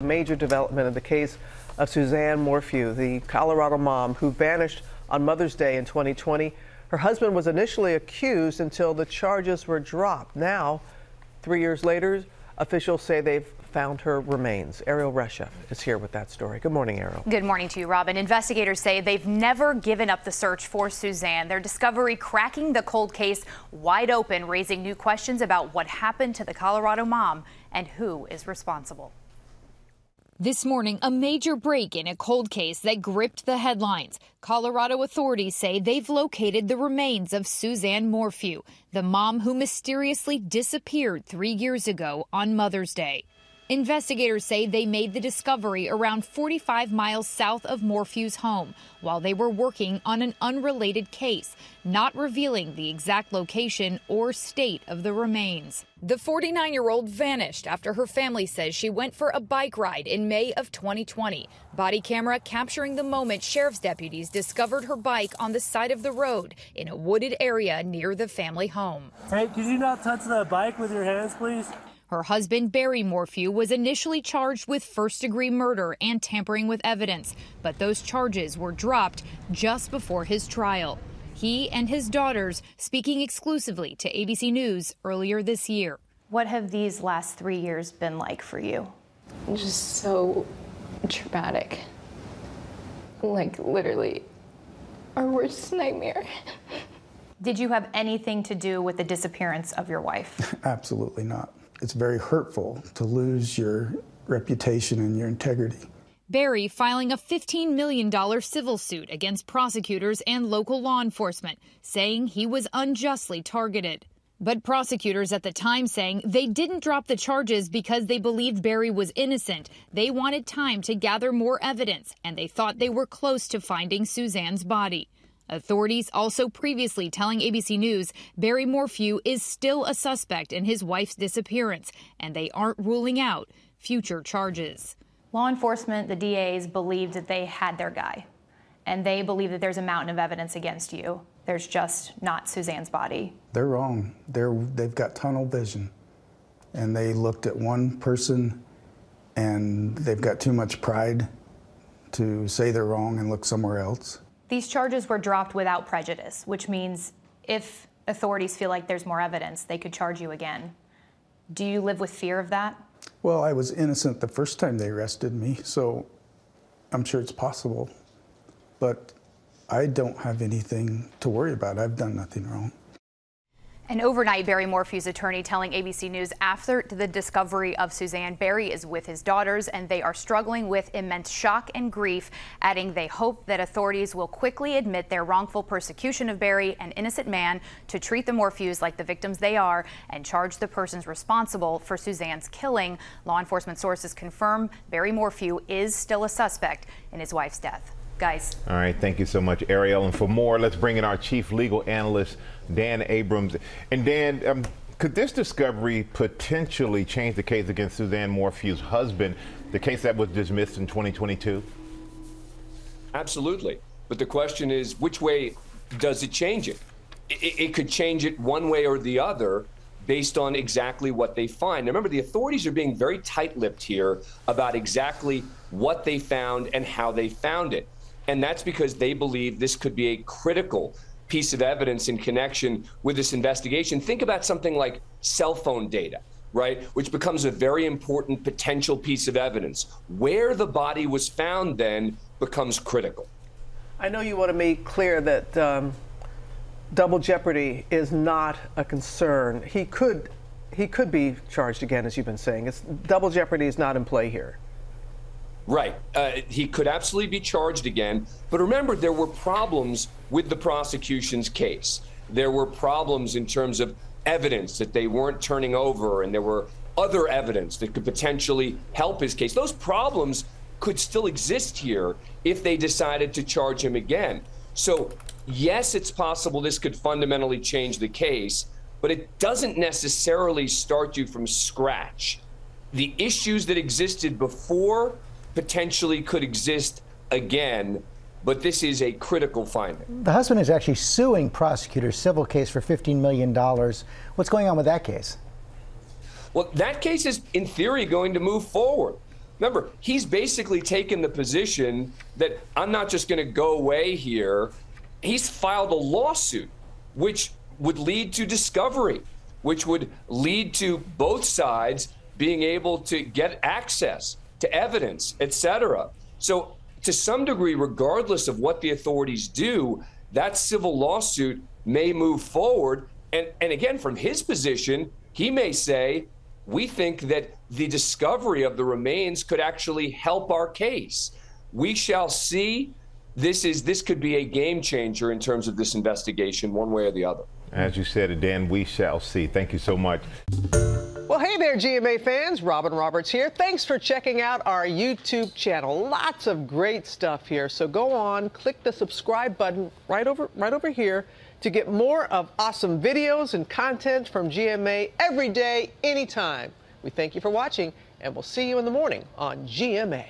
Major development in the case of Suzanne Morphew, the Colorado mom who vanished on Mother's Day in 2020. Her husband was initially accused until the charges were dropped. Now, 3 years later, officials say they've found her remains. Ariel Reshef is here with that story. Good morning, Ariel. Good morning to you, Robin. Investigators say they've never given up the search for Suzanne. Their discovery cracking the cold case wide open, raising new questions about what happened to the Colorado mom and who is responsible. This morning, a major break in a cold case that gripped the headlines. Colorado authorities say they've located the remains of Suzanne Morphew, the mom who mysteriously disappeared 3 years ago on Mother's Day. Investigators say they made the discovery around 45 miles south of Morphew's home while they were working on an unrelated case, not revealing the exact location or state of the remains. The 49-year-old vanished after her family says she went for a bike ride in May of 2020. Body camera capturing the moment sheriff's deputies discovered her bike on the side of the road in a wooded area near the family home. Hey, could you not touch that bike with your hands, please? Her husband, Barry Morphew, was initially charged with first-degree murder and tampering with evidence, but those charges were dropped just before his trial. He and his daughters speaking exclusively to ABC News earlier this year. What have these last 3 years been like for you? Just so traumatic. Like, literally, our worst nightmare. Did you have anything to do with the disappearance of your wife? Absolutely not. It's very hurtful to lose your reputation and your integrity. Barry filing a $15 million civil suit against prosecutors and local law enforcement, saying he was unjustly targeted. But prosecutors at the time saying they didn't drop the charges because they believed Barry was innocent. They wanted time to gather more evidence, and they thought they were close to finding Suzanne's body. Authorities also previously telling ABC News Barry Morphew is still a suspect in his wife's disappearance, and they aren't ruling out future charges. Law enforcement, the DAs, believed that they had their guy, and they believe that there's a mountain of evidence against you. There's just not Suzanne's body. They're wrong. They've got tunnel vision, and they looked at one person, and they've got too much pride to say they're wrong and look somewhere else. These charges were dropped without prejudice, which means if authorities feel like there's more evidence, they could charge you again. Do you live with fear of that? Well, I was innocent the first time they arrested me, so I'm sure it's possible. But I don't have anything to worry about. I've done nothing wrong. And overnight, Barry Morphew's attorney telling ABC News after the discovery of Suzanne, Barry is with his daughters and they are struggling with immense shock and grief, adding they hope that authorities will quickly admit their wrongful persecution of Barry, an innocent man, to treat the Morphews like the victims they are and charge the persons responsible for Suzanne's killing. Law enforcement sources confirm Barry Morphew is still a suspect in his wife's death. Guys. All right, thank you so much, Ariel. And for more, let's bring in our chief legal analyst, Dan Abrams. And Dan, could this discovery potentially change the case against Suzanne Morphew's husband, the case that was dismissed in 2022? Absolutely. But the question is, which way does it change it? It could change it one way or the other based on exactly what they find. Now, remember, the authorities are being very tight-lipped here about exactly what they found and how they found it. And that's because they believe this could be a critical piece of evidence in connection with this investigation. Think about something like cell phone data, right, which becomes a very important potential piece of evidence. Where the body was found then becomes critical. I know you want to make clear that double jeopardy is not a concern. He could be charged again, as you've been saying. Double jeopardy is not in play here. Right. He could absolutely be charged again. But remember, there were problems with the prosecution's case. There were problems in terms of evidence that they weren't turning over, and there were other evidence that could potentially help his case. Those problems could still exist here if they decided to charge him again. So, yes, it's possible this could fundamentally change the case, but it doesn't necessarily start you from scratch. The issues that existed before potentially could exist again, but this is a critical finding. The husband is actually suing prosecutors, civil case for $15 million. What's going on with that case? Well, that case is, in theory, going to move forward. Remember, he's basically taken the position that I'm not just going to go away here. He's filed a lawsuit, which would lead to discovery, which would lead to both sides being able to get access to evidence, etc. So to some degree, regardless of what the authorities do, that civil lawsuit may move forward. And again, from his position, he may say, we think that the discovery of the remains could actually help our case. We shall see. This could be a game changer in terms of this investigation, one way or the other. As you said, Dan, we shall see. Thank you so much. Well, hey there, GMA fans. Robin Roberts here. Thanks for checking out our YouTube channel. Lots of great stuff here. So go on, click the subscribe button right over here to get more of awesome videos and content from GMA every day, anytime. We thank you for watching, and we'll see you in the morning on GMA.